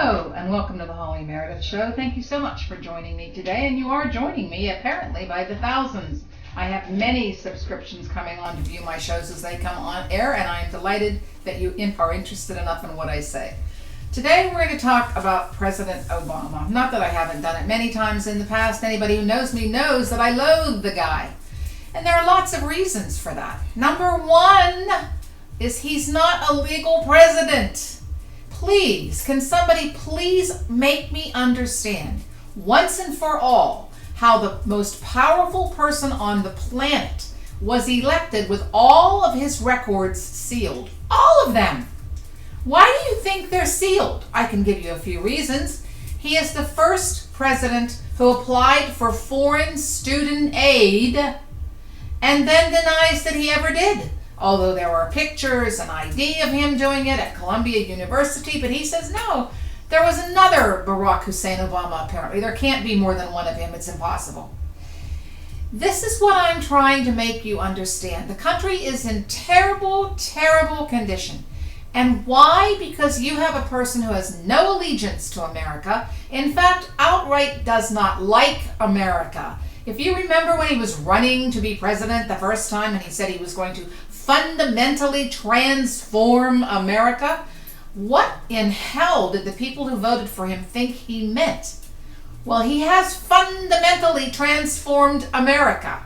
Hello, and welcome to the Holly Meredith Show. Thank you so much for joining me today, and you are joining me apparently by the thousands. I have many subscriptions coming on to view my shows as they come on air, and I am delighted that you are interested enough in what I say. Today we're going to talk about President Obama. Not that I haven't done it many times in the past. Anybody who knows me knows that I loathe the guy. And there are lots of reasons for that. Number one is he's not a legal president. Please, can somebody please make me understand once and for all how the most powerful person on the planet was elected with all of his records sealed? All of them. Why do you think they're sealed? I can give you a few reasons. He is the first president who applied for foreign student aid and then denies that he ever did. Although there were pictures and ID of him doing it at Columbia University, but he says no, there was another Barack Hussein Obama apparently. There can't be more than one of him. It's impossible. This is what I'm trying to make you understand. The country is in terrible, terrible condition. And why? Because you have a person who has no allegiance to America. In fact, outright does not like America. If you remember when he was running to be president the first time and he said he was going to fundamentally transform America, what in hell did the people who voted for him think he meant? Well, he has fundamentally transformed America.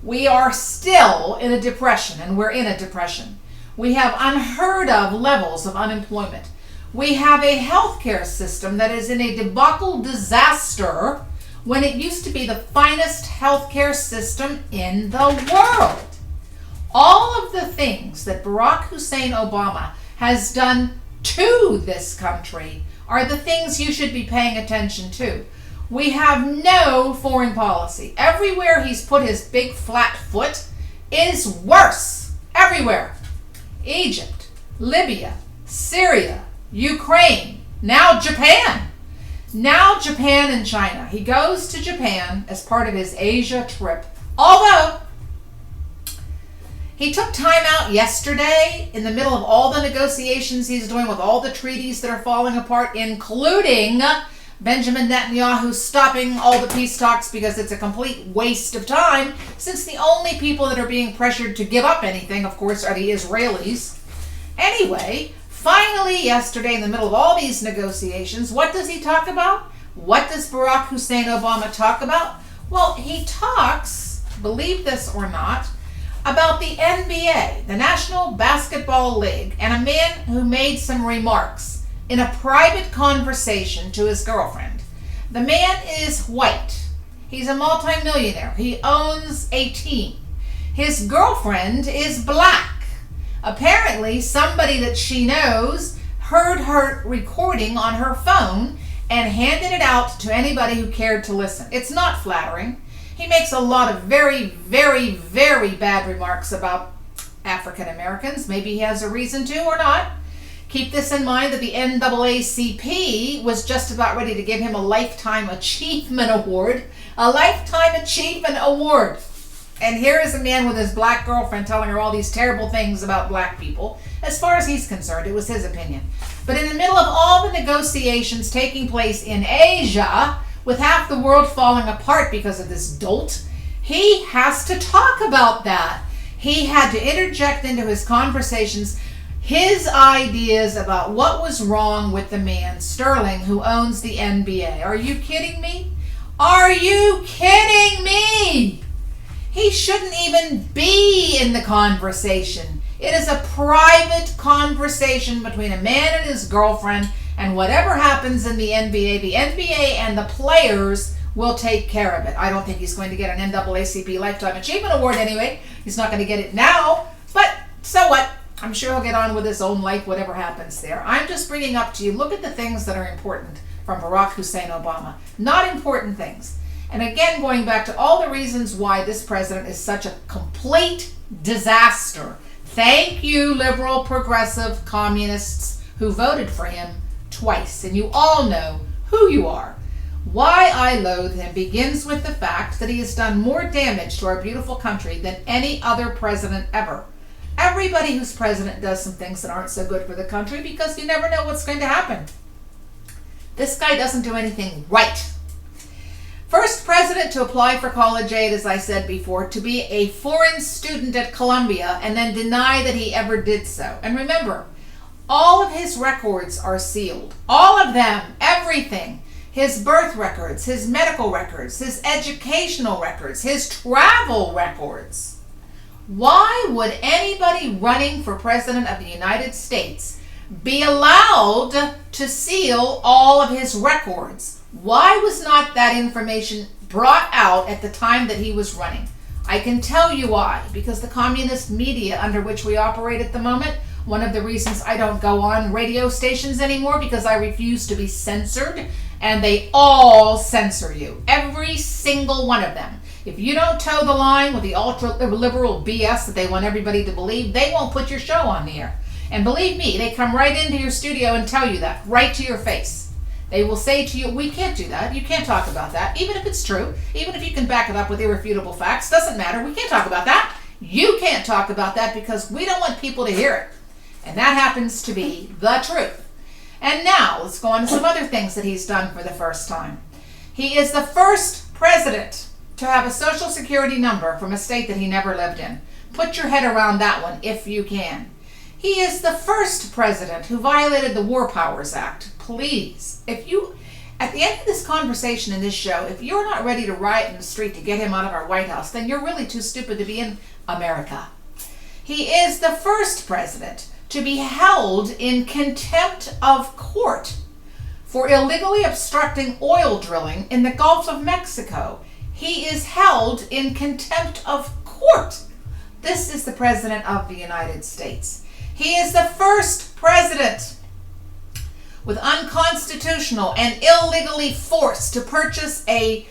We are still in a depression, and we're in a depression. We have unheard of levels of unemployment. We have a healthcare system that is in a debacle disaster when it used to be the finest healthcare system in the world. All of the things that Barack Hussein Obama has done to this country are the things you should be paying attention to. We have no foreign policy. Everywhere he's put his big flat foot is worse. Everywhere. Egypt, Libya, Syria, Ukraine, now Japan. Now Japan and China. He goes to Japan as part of his Asia trip, although he took time out yesterday in the middle of all the negotiations he's doing with all the treaties that are falling apart, including Benjamin Netanyahu stopping all the peace talks because it's a complete waste of time, since the only people that are being pressured to give up anything, of course, are the Israelis. Anyway, finally yesterday in the middle of all these negotiations, what does he talk about? What does Barack Hussein Obama talk about? Well, he talks, believe this or not, about the NBA, the National Basketball League, and a man who made some remarks in a private conversation to his girlfriend. The man is white. He's a multimillionaire. He owns a team. His girlfriend is black. Apparently, somebody that she knows heard her recording on her phone and handed it out to anybody who cared to listen. It's not flattering. He makes a lot of very, very, very bad remarks about African Americans. Maybe he has a reason to or not. Keep this in mind that the NAACP was just about ready to give him a Lifetime Achievement Award. A Lifetime Achievement Award. And here is a man with his black girlfriend telling her all these terrible things about black people. As far as he's concerned, it was his opinion. But in the middle of all the negotiations taking place in Asia, with half the world falling apart because of this dolt, he has to talk about that. He had to interject into his conversations his ideas about what was wrong with the man, Sterling, who owns the NBA. Are you kidding me? Are you kidding me? He shouldn't even be in the conversation. It is a private conversation between a man and his girlfriend, and whatever happens in the NBA and the players will take care of it. I don't think he's going to get an NAACP Lifetime Achievement Award anyway. He's not going to get it now, but so what? I'm sure he'll get on with his own life, whatever happens there. I'm just bringing up to you, look at the things that are important from Barack Hussein Obama. Not important things. And again, going back to all the reasons why this president is such a complete disaster. Thank you, liberal, progressive, communists who voted for him twice. And you all know who you are. Why I loathe him begins with the fact that he has done more damage to our beautiful country than any other president ever. Everybody who's president does some things that aren't so good for the country because you never know what's going to happen. This guy doesn't do anything right. First president to apply for college aid, as I said before, to be a foreign student at Columbia and then deny that he ever did so. And remember, all of his records are sealed. All of them, everything. His birth records, his medical records, his educational records, his travel records. Why would anybody running for president of the United States be allowed to seal all of his records? Why was not that information brought out at the time that he was running? I can tell you why. Because the communist media under which we operate at the moment, one of the reasons I don't go on radio stations anymore, because I refuse to be censored, and they all censor you. Every single one of them. If you don't toe the line with the ultra-liberal BS that they want everybody to believe, they won't put your show on the air. And believe me, they come right into your studio and tell you that, right to your face. They will say to you, we can't do that. You can't talk about that. Even if it's true, even if you can back it up with irrefutable facts, doesn't matter. We can't talk about that. You can't talk about that because we don't want people to hear it. And that happens to be the truth. And now, let's go on to some other things that he's done for the first time. He is the first president to have a social security number from a state that he never lived in. Put your head around that one if you can. He is the first president who violated the War Powers Act. Please, if you, at the end of this conversation in this show, if you're not ready to riot in the street to get him out of our White House, then you're really too stupid to be in America. He is the first president to be held in contempt of court for illegally obstructing oil drilling in the Gulf of Mexico. He is held in contempt of court. This is the President of the United States. He is the first president with unconstitutional and illegally forced to purchase a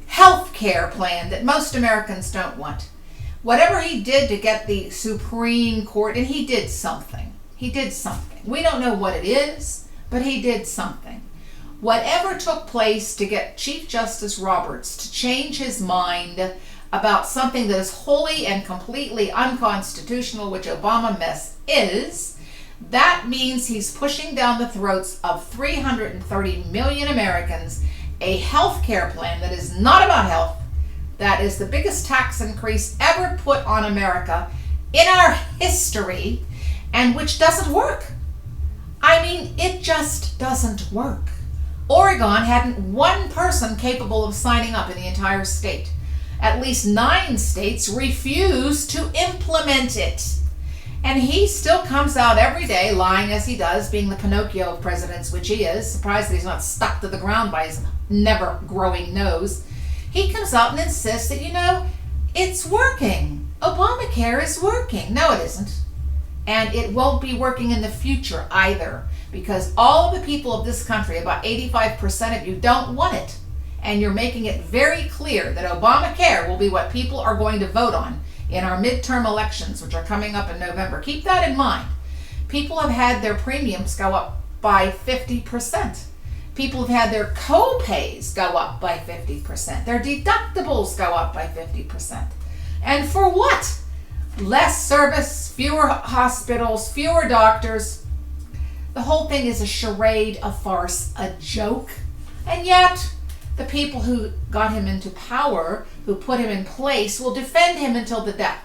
health care plan that most Americans don't want. Whatever he did to get the Supreme Court, and he did something. He did something. We don't know what it is, but he did something. Whatever took place to get Chief Justice Roberts to change his mind about something that is wholly and completely unconstitutional, which Obama mess is, that means he's pushing down the throats of 330 million Americans a health care plan that is not about health, that is the biggest tax increase ever put on America in our history, and which doesn't work. I mean, it just doesn't work. Oregon hadn't one person capable of signing up in the entire state. At least 9 states refused to implement it. And he still comes out every day lying as he does, being the Pinocchio of presidents, which he is. Surprised that he's not stuck to the ground by his never-growing nose. He comes out and insists that, it's working. Obamacare is working. No, it isn't. And it won't be working in the future either, because all of the people of this country, about 85% of you, don't want it. And you're making it very clear that Obamacare will be what people are going to vote on in our midterm elections, which are coming up in November. Keep that in mind. People have had their premiums go up by 50%. People have had their co-pays go up by 50%. Their deductibles go up by 50%. And for what? Less service, fewer hospitals, fewer doctors. The whole thing is a charade, a farce, a joke. And yet, the people who got him into power, who put him in place, will defend him until the death.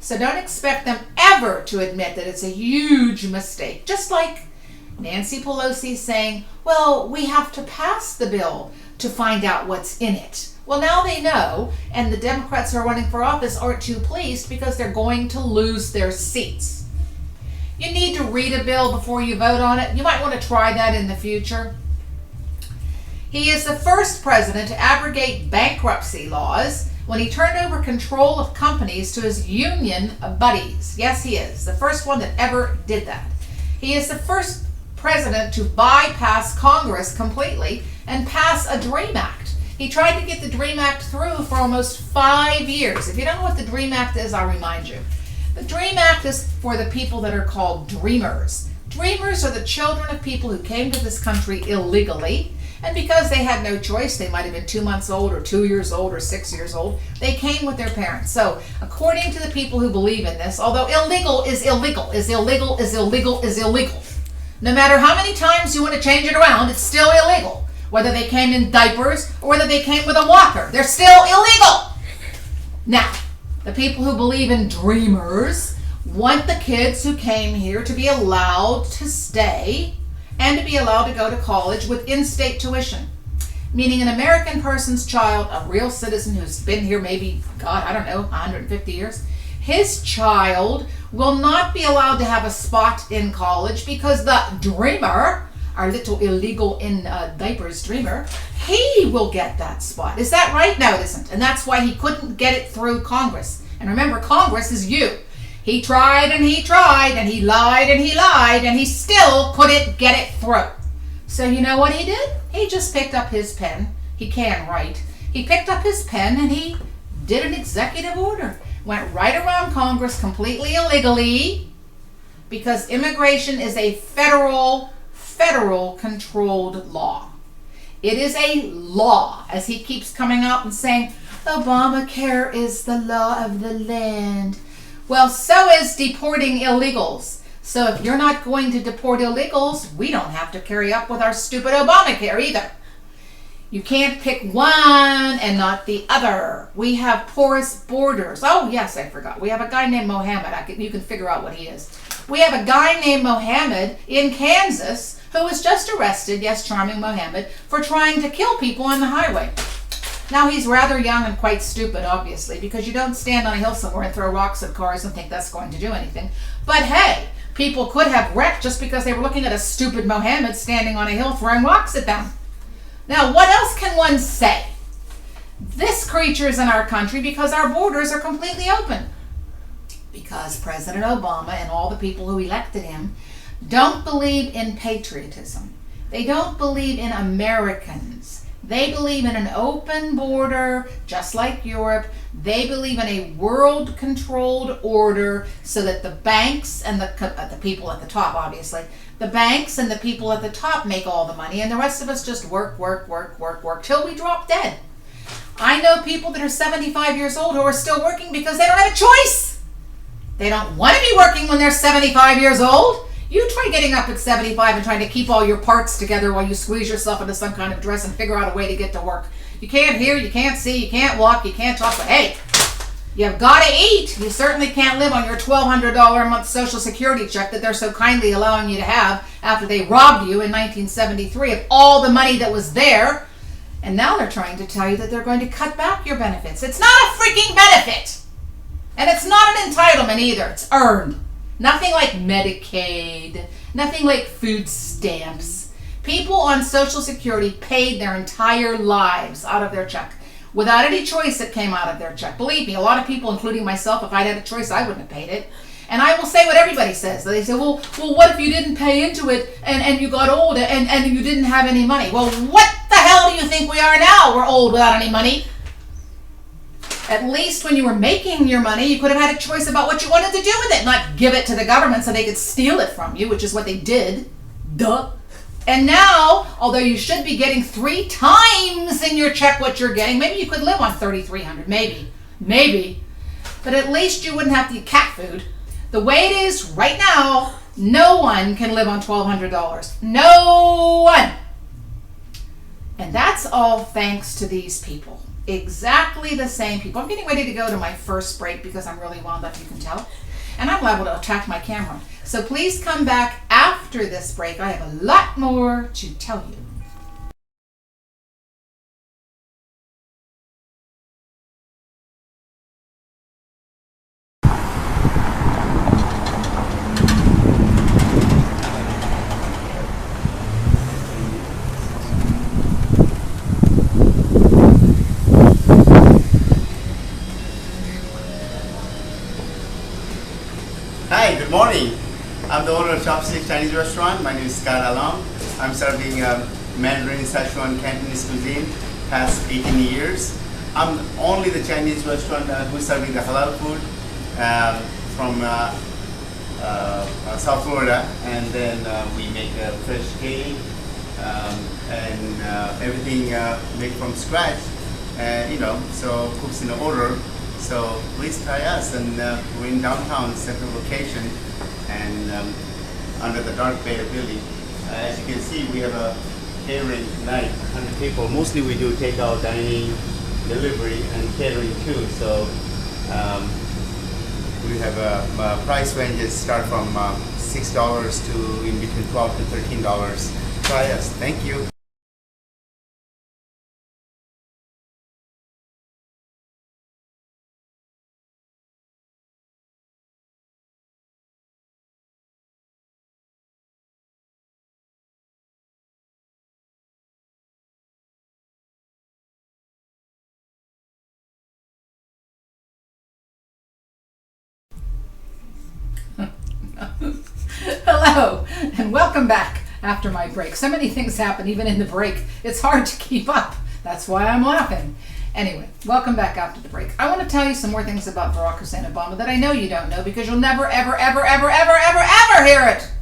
So don't expect them ever to admit that it's a huge mistake. Just like Nancy Pelosi saying, well, we have to pass the bill to find out what's in it. Well, now they know, and the Democrats who are running for office aren't too pleased because they're going to lose their seats. You need to read a bill before you vote on it. You might want to try that in the future. He is the first president to abrogate bankruptcy laws when he turned over control of companies to his union buddies. Yes, he is. The first one that ever did that. He is the first president to bypass Congress completely and pass a DREAM Act. He tried to get the DREAM Act through for almost 5 years. If you don't know what the DREAM Act is, I'll remind you. The DREAM Act is for the people that are called dreamers. Dreamers are the children of people who came to this country illegally, and because they had no choice, they might have been 2 months old or 2 years old or 6 years old, they came with their parents. So, according to the people who believe in this, although illegal is illegal, is illegal, is illegal, is illegal. No matter how many times you want to change it around, it's still illegal. Whether they came in diapers or whether they came with a walker, they're still illegal. Now, the people who believe in dreamers want the kids who came here to be allowed to stay and to be allowed to go to college with in-state tuition. Meaning an American person's child, a real citizen who's been here maybe, God, I don't know, 150 years, his child will not be allowed to have a spot in college because the dreamer, our little illegal in diapers dreamer, he will get that spot. Is that right? No, it isn't. And that's why he couldn't get it through Congress. And remember, Congress is you. He tried and he tried and he lied and he still couldn't get it through. So you know what he did? He just picked up his pen. He can write. He picked up his pen and he did an executive order. Went right around Congress completely illegally because immigration is a federal controlled law. It is a law, as he keeps coming out and saying, Obamacare is the law of the land. Well, so is deporting illegals. So if you're not going to deport illegals, we don't have to carry up with our stupid Obamacare either. You can't pick one and not the other. We have porous borders. Oh, yes, I forgot. We have a guy named Mohammed. You can figure out what he is. We have a guy named Mohammed in Kansas who was just arrested, yes, charming Mohammed, for trying to kill people on the highway. Now, he's rather young and quite stupid, obviously, because you don't stand on a hill somewhere and throw rocks at cars and think that's going to do anything. But hey, people could have wrecked just because they were looking at a stupid Mohammed standing on a hill throwing rocks at them. Now, what else can one say? This creature is in our country because our borders are completely open. Because President Obama and all the people who elected him don't believe in patriotism. They don't believe in Americans. They believe in an open border, just like Europe. They believe in a world-controlled order so that the banks and the people at the top, obviously, the banks and the people at the top make all the money, and the rest of us just work till we drop dead. I know people that are 75 years old who are still working because they don't have a choice. They don't want to be working when they're 75 years old. You try getting up at 75 and trying to keep all your parts together while you squeeze yourself into some kind of dress and figure out a way to get to work. You can't hear, you can't see, you can't walk, you can't talk, but hey, you've got to eat. You certainly can't live on your $1,200 a month Social Security check that they're so kindly allowing you to have after they robbed you in 1973 of all the money that was there. And now they're trying to tell you that they're going to cut back your benefits. It's not a freaking benefit. And it's not an entitlement either. It's earned. Nothing like Medicaid. Nothing like food stamps. People on Social Security paid their entire lives out of their check without any choice that came out of their check. Believe me, a lot of people, including myself, if I'd had a choice, I wouldn't have paid it. And I will say what everybody says. They say, well, what if you didn't pay into it and you got old and you didn't have any money? Well, what the hell do you think we are now? We're old without any money. At least when you were making your money, you could have had a choice about what you wanted to do with it, not give it to the government so they could steal it from you, which is what they did. Duh. And now, although you should be getting 3 times in your check what you're getting, maybe you could live on $3,300, maybe. But at least you wouldn't have to eat cat food. The way it is right now, no one can live on $1,200. No one. And that's all thanks to these people. Exactly the same people. I'm getting ready to go to my first break because I'm really wound up, you can tell. And I'm liable to attack my camera. So please come back after this break. I have a lot more to tell you. Hi, good morning. I'm the owner of Chopstick Chinese Restaurant. My name is Scott Along. I'm serving Mandarin, Sichuan, Cantonese cuisine past 18 years. I'm only the Chinese restaurant who's serving the halal food from South Florida, and then we make fresh cake and everything made from scratch, so cooks in order. So please try us, and we're in downtown, central location, and under the dark bay of Delhi. As you can see, we have a catering tonight, 100 people. Mostly we do takeout, dining, delivery, and catering too. So we have price ranges start from $6 to in between $12 to $13. Try us. Thank you. Hello, and welcome back after my break. So many things happen even in the break. It's hard to keep up. That's why I'm laughing. Anyway, welcome back after the break. I want to tell you some more things about Barack Hussein Obama that I know you don't know because you'll never, ever, ever, ever, ever, ever, ever hear it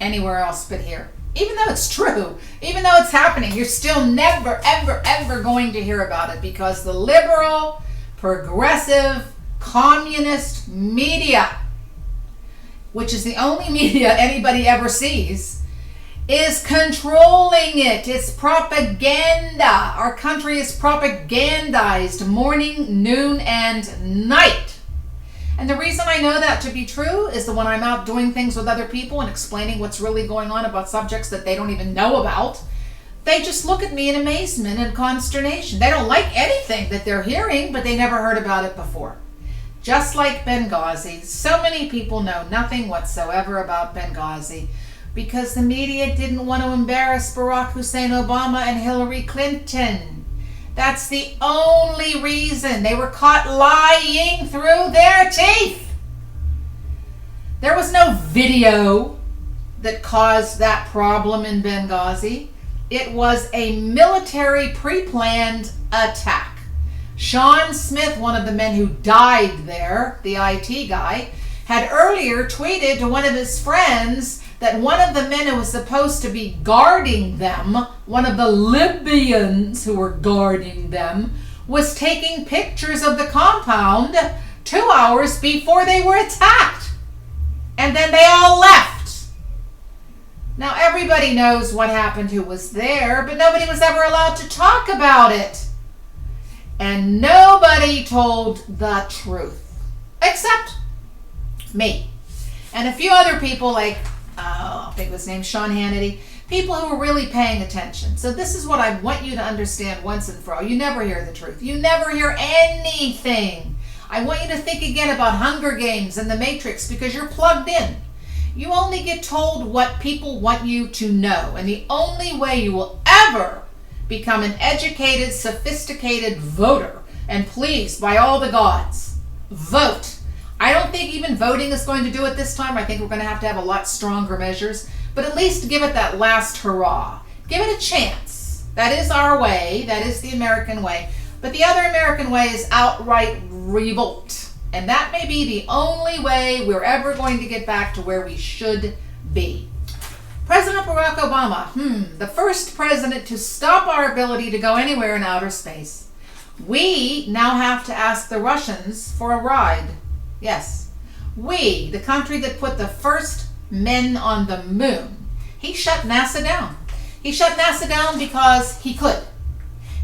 anywhere else but here. Even though it's true, even though it's happening, you're still never, ever, ever going to hear about it because the liberal, progressive, communist media, which is the only media anybody ever sees, is controlling it. It's propaganda. Our country is propagandized morning, noon, and night. And the reason I know that to be true is that when I'm out doing things with other people and explaining what's really going on about subjects that they don't even know about, they just look at me in amazement and consternation. They don't like anything that they're hearing, but they never heard about it before. Just like Benghazi, so many people know nothing whatsoever about Benghazi because the media didn't want to embarrass Barack Hussein Obama and Hillary Clinton. That's the only reason. They were caught lying through their teeth. There was no video that caused that problem in Benghazi. It was a military pre-planned attack. Sean Smith, one of the men who died there, the IT guy, had earlier tweeted to one of his friends that one of the men who was supposed to be guarding them, one of the Libyans who were guarding them, was taking pictures of the compound 2 hours before they were attacked. And then they all left. Now everybody knows what happened who was there, but nobody was ever allowed to talk about it. And nobody told the truth, except me. And a few other people like, I think his name's Sean Hannity, people who were really paying attention. So this is what I want you to understand once and for all. You never hear the truth. You never hear anything. I want you to think again about Hunger Games and The Matrix because you're plugged in. You only get told what people want you to know. And the only way you will ever become an educated, sophisticated voter, and please, by all the gods, vote. I don't think even voting is going to do it this time. I think we're going to have a lot stronger measures, but at least give it that last hurrah. Give it a chance. That is our way. That is the American way. But the other American way is outright revolt. And that may be the only way we're ever going to get back to where we should be. President Barack Obama, the first president to stop our ability to go anywhere in outer space. We now have to ask the Russians for a ride. Yes, we, the country that put the first men on the moon. He shut NASA down. He shut NASA down because he could.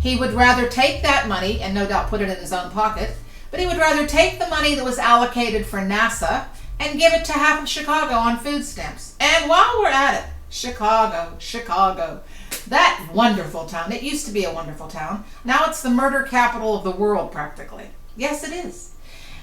He would rather take that money, and no doubt put it in his own pocket, but he would rather take the money that was allocated for NASA and give it to half of Chicago on food stamps. And while we're at it, Chicago, that wonderful town. It used to be a wonderful town. Now it's the murder capital of the world, practically. Yes, it is.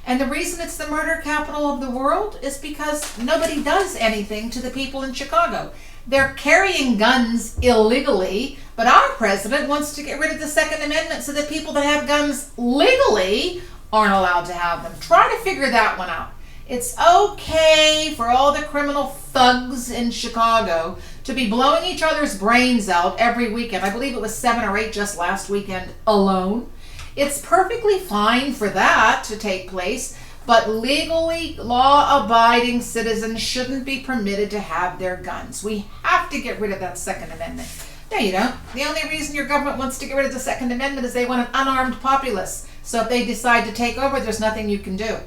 And the reason it's the murder capital of the world is because nobody does anything to the people in Chicago. They're carrying guns illegally, but our president wants to get rid of the Second Amendment so that people that have guns legally aren't allowed to have them. Try to figure that one out. It's okay for all the criminal thugs in Chicago to be blowing each other's brains out every weekend. I believe it was 7 or 8 just last weekend alone. It's perfectly fine for that to take place, but legally law-abiding citizens shouldn't be permitted to have their guns. We have to get rid of that Second Amendment. No, you don't. The only reason your government wants to get rid of the Second Amendment is they want an unarmed populace. So if they decide to take over, there's nothing you can do.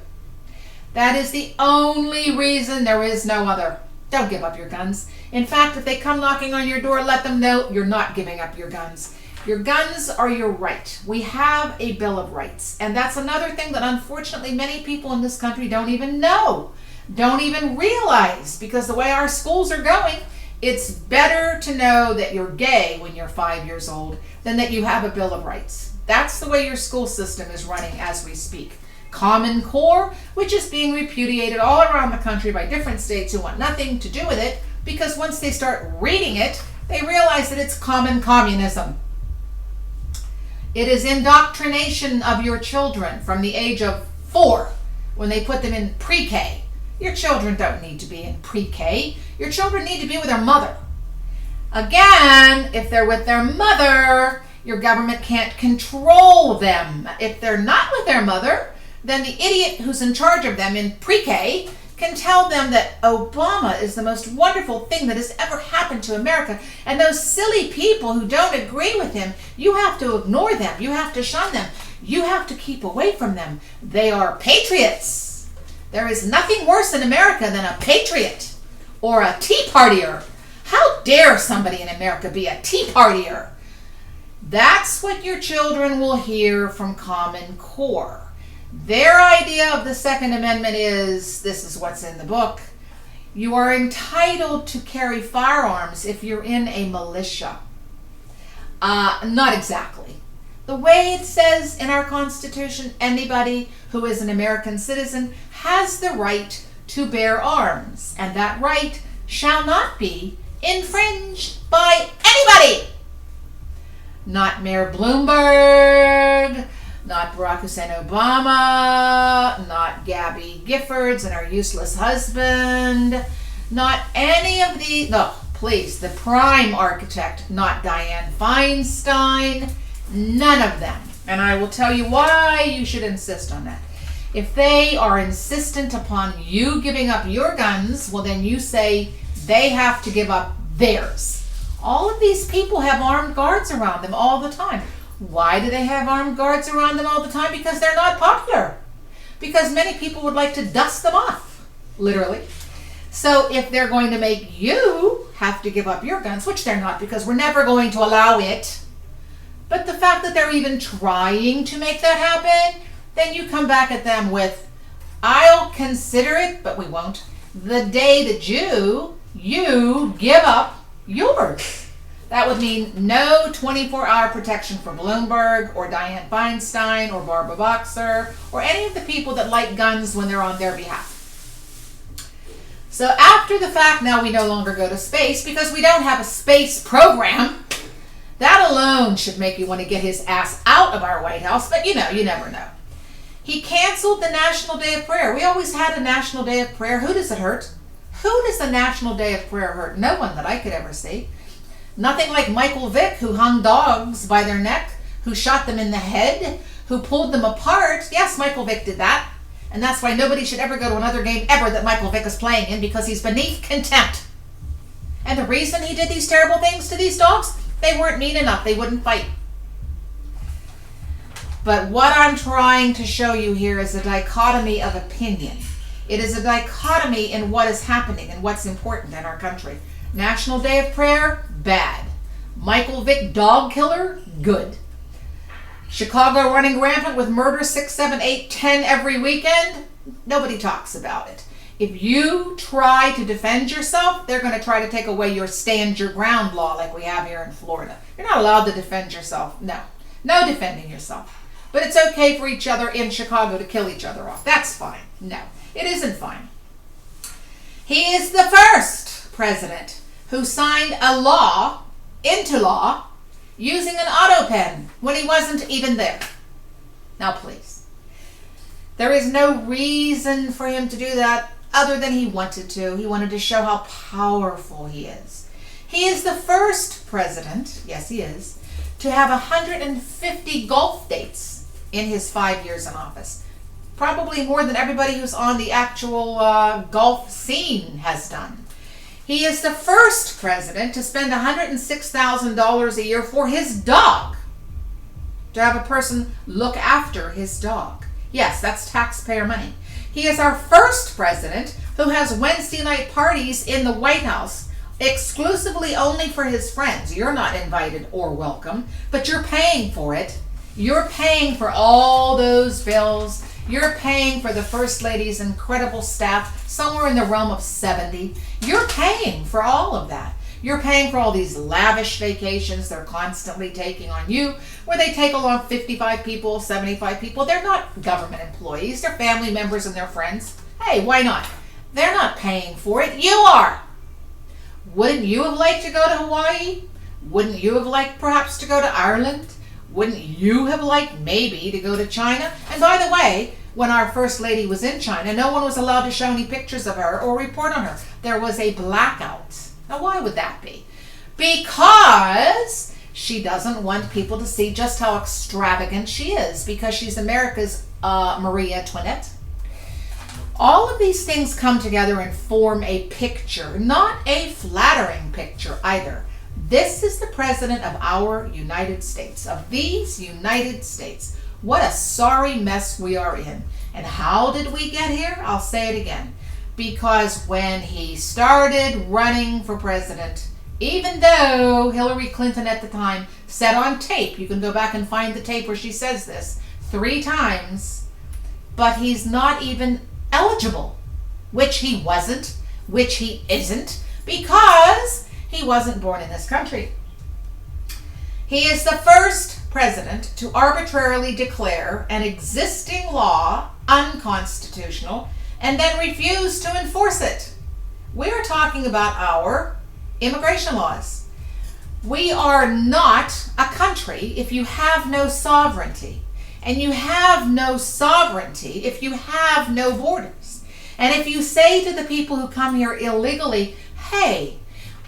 That is the only reason. There is no other. Don't give up your guns. In fact, if they come knocking on your door, let them know you're not giving up your guns. Your guns are your right. We have a Bill of Rights. And that's another thing that unfortunately many people in this country don't even know, don't even realize, because the way our schools are going, it's better to know that you're gay when you're 5 years old than that you have a Bill of Rights. That's the way your school system is running as we speak. Common Core, which is being repudiated all around the country by different states who want nothing to do with it, because once they start reading it, they realize that it's Common Communism. It is indoctrination of your children from the age of 4 when they put them in pre-K. Your children don't need to be in pre-K. Your children need to be with their mother. Again, if they're with their mother, your government can't control them. If they're not with their mother, then the idiot who's in charge of them in pre-K can tell them that Obama is the most wonderful thing that has ever happened to America. And those silly people who don't agree with him, you have to ignore them. You have to shun them. You have to keep away from them. They are patriots. There is nothing worse in America than a patriot or a Tea Partier. How dare somebody in America be a Tea Partier? That's what your children will hear from Common Core. Their idea of the Second Amendment is, this is what's in the book, you are entitled to carry firearms if you're in a militia. Not exactly. The way it says in our Constitution, anybody who is an American citizen has the right to bear arms, and that right shall not be infringed by anybody. Not Mayor Bloomberg, not Barack Hussein Obama, not Gabby Giffords and her useless husband, not any of the, no, please, the prime architect, not Dianne Feinstein, none of them. And I will tell you why you should insist on that. If they are insistent upon you giving up your guns, well then you say they have to give up theirs. All of these people have armed guards around them all the time. Why do they have armed guards around them all the time? Because they're not popular. Because many people would like to dust them off, literally. So if they're going to make you have to give up your guns, which they're not, because we're never going to allow it, but the fact that they're even trying to make that happen, then you come back at them with, I'll consider it, but we won't, the day that you give up yours. That would mean no 24-hour protection for Bloomberg or Dianne Feinstein or Barbara Boxer or any of the people that like guns when they're on their behalf. So after the fact, now we no longer go to space because we don't have a space program. That alone should make you want to get his ass out of our White House, but you know, you never know. He canceled the National Day of Prayer. We always had a National Day of Prayer. Who does it hurt? Who does the National Day of Prayer hurt? No one that I could ever see. Nothing like Michael Vick, who hung dogs by their neck, who shot them in the head, who pulled them apart. Yes, Michael Vick did that. And that's why nobody should ever go to another game ever that Michael Vick is playing in, because he's beneath contempt. And the reason he did these terrible things to these dogs, they weren't mean enough. They wouldn't fight. But what I'm trying to show you here is a dichotomy of opinion. It is a dichotomy in what is happening and what's important in our country. National Day of Prayer, bad. Michael Vick, dog killer, good. Chicago running rampant with murder 6, 7, 8, 10 every weekend, nobody talks about it. If you try to defend yourself, they're going to try to take away your stand your ground law like we have here in Florida. You're not allowed to defend yourself. No. No defending yourself. But it's okay for each other in Chicago to kill each other off. That's fine. No, it isn't fine. He is the first president who signed a law into law using an auto pen when he wasn't even there. Now please. There is no reason for him to do that other than he wanted to. He wanted to show how powerful he is. He is the first president, yes he is, to have 150 golf dates in his 5 years in office. Probably more than everybody who's on the actual golf scene has done. He is the first president to spend $106,000 a year for his dog. To have a person look after his dog. Yes, that's taxpayer money. He is our first president who has Wednesday night parties in the White House exclusively only for his friends. You're not invited or welcome, but you're paying for it. You're paying for all those bills. You're paying for the First Lady's incredible staff, somewhere in the realm of 70. You're paying for all of that. You're paying for all these lavish vacations they're constantly taking on you, where they take along 55 people, 75 people. They're not government employees. They're family members and their friends. Hey, why not? They're not paying for it. You are. Wouldn't you have liked to go to Hawaii? Wouldn't you have liked perhaps to go to Ireland? Wouldn't you have liked maybe to go to China? And by the way, when our First Lady was in China, no one was allowed to show any pictures of her or report on her. There was a blackout. Now, why would that be? Because she doesn't want people to see just how extravagant she is, because she's America's Marie Antoinette. All of these things come together and form a picture, not a flattering picture either. This is the president of our United States, of these United States. What a sorry mess we are in. And how did we get here? I'll say it again. Because when he started running for president, even though Hillary Clinton at the time said on tape, you can go back and find the tape where she says this 3 times, but he's not even eligible, which he wasn't, which he isn't, because he wasn't born in this country. He is the first president to arbitrarily declare an existing law unconstitutional and then refuse to enforce it. We're talking about our immigration laws. We are not a country if you have no sovereignty. And you have no sovereignty if you have no borders. And if you say to the people who come here illegally, hey,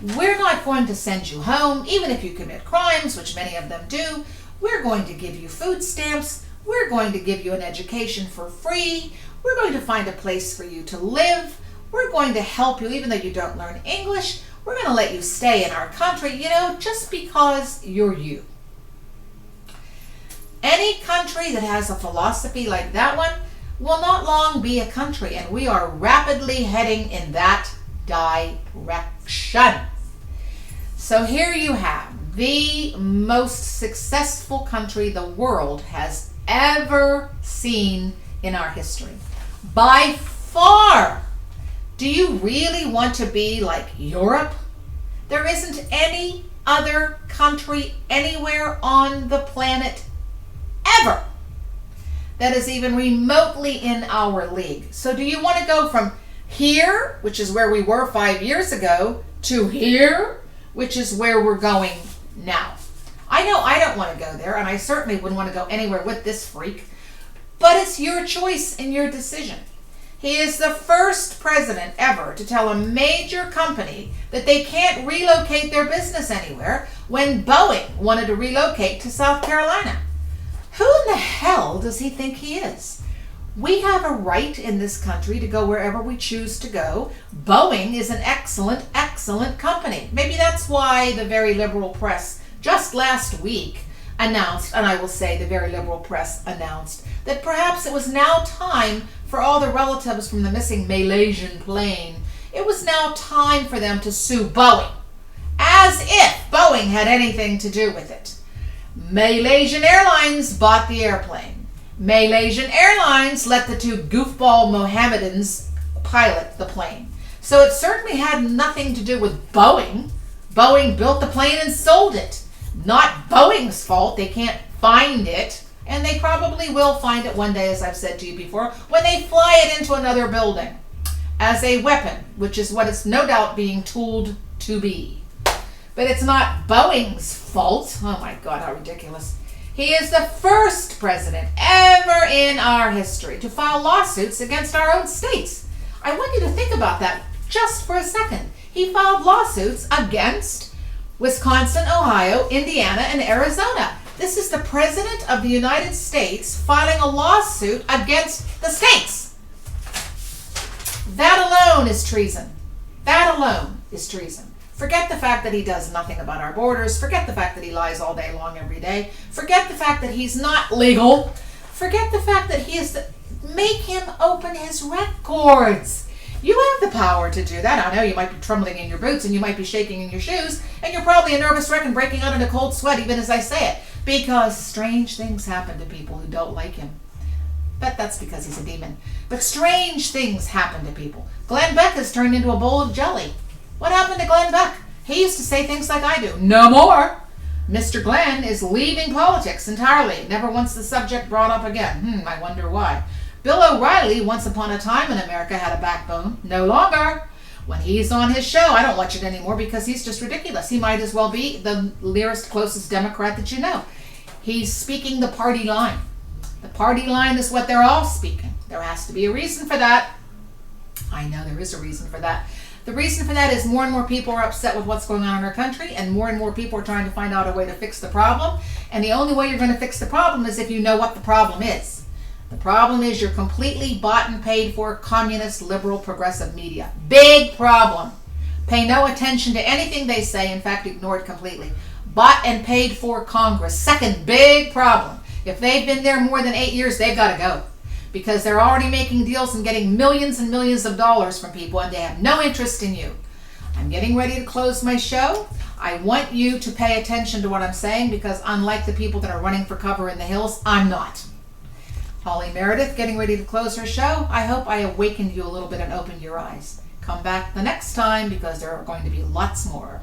we're not going to send you home, even if you commit crimes, which many of them do. We're going to give you food stamps. We're going to give you an education for free. We're going to find a place for you to live. We're going to help you even though you don't learn English. We're going to let you stay in our country, just because you're you. Any country that has a philosophy like that one will not long be a country, and we are rapidly heading in that direction. So here you have the most successful country the world has ever seen in our history. By far. Do you really want to be like Europe? There isn't any other country anywhere on the planet ever that is even remotely in our league. So do you want to go from here, which is where we were 5 years ago, to here, which is where we're going now? I know I don't want to go there, and I certainly wouldn't want to go anywhere with this freak, but it's your choice and your decision. He is the first president ever to tell a major company that they can't relocate their business anywhere when Boeing wanted to relocate to South Carolina. Who in the hell does he think he is? We have a right in this country to go wherever we choose to go. Boeing is an excellent, excellent company. Maybe that's why the very liberal press just last week announced, and I will say the very liberal press announced, that perhaps it was now time for all the relatives from the missing Malaysian plane. It was now time for them to sue Boeing, as if Boeing had anything to do with it. Malaysian Airlines bought the airplane. Malaysian Airlines let the 2 goofball Mohammedans pilot the plane. So it certainly had nothing to do with Boeing. Boeing built the plane and sold it. Not Boeing's fault. They can't find it. And they probably will find it one day, as I've said to you before, when they fly it into another building as a weapon, which is what it's no doubt being tooled to be. But it's not Boeing's fault. Oh my God, how ridiculous. He is the first president ever in our history to file lawsuits against our own states. I want you to think about that just for a second. He filed lawsuits against Wisconsin, Ohio, Indiana, and Arizona. This is the president of the United States filing a lawsuit against the states. That alone is treason. That alone is treason. Forget the fact that he does nothing about our borders. Forget the fact that he lies all day long every day. Forget the fact that he's not legal. Forget the fact that he is make him open his records. You have the power to do that. I know you might be trembling in your boots and you might be shaking in your shoes, and you're probably a nervous wreck and breaking out in a cold sweat even as I say it, because strange things happen to people who don't like him. But that's because he's a demon. But strange things happen to people. Glenn Beck has turned into a bowl of jelly. What happened to Glenn Beck? He used to say things like I do. No more. Mr. Glenn is leaving politics entirely. Never wants the subject brought up again. I wonder why. Bill O'Reilly, once upon a time in America, had a backbone. No longer. When he's on his show, I don't watch it anymore because he's just ridiculous. He might as well be the nearest closest Democrat that you know. He's speaking the party line. The party line is what they're all speaking. There has to be a reason for that. I know there is a reason for that. The reason for that is more and more people are upset with what's going on in our country, and more people are trying to find out a way to fix the problem. And the only way you're going to fix the problem is if you know what the problem is. The problem is you're completely bought and paid for communist, liberal, progressive media. Big problem. Pay no attention to anything they say. In fact, ignore it completely. Bought and paid for Congress. Second big problem. If they've been there more than 8 years, they've got to go. Because they're already making deals and getting millions and millions of dollars from people, and they have no interest in you. I'm getting ready to close my show. I want you to pay attention to what I'm saying, because unlike the people that are running for cover in the hills, I'm not. Holly Meredith getting ready to close her show. I hope I awakened you a little bit and opened your eyes. Come back the next time, because there are going to be lots more.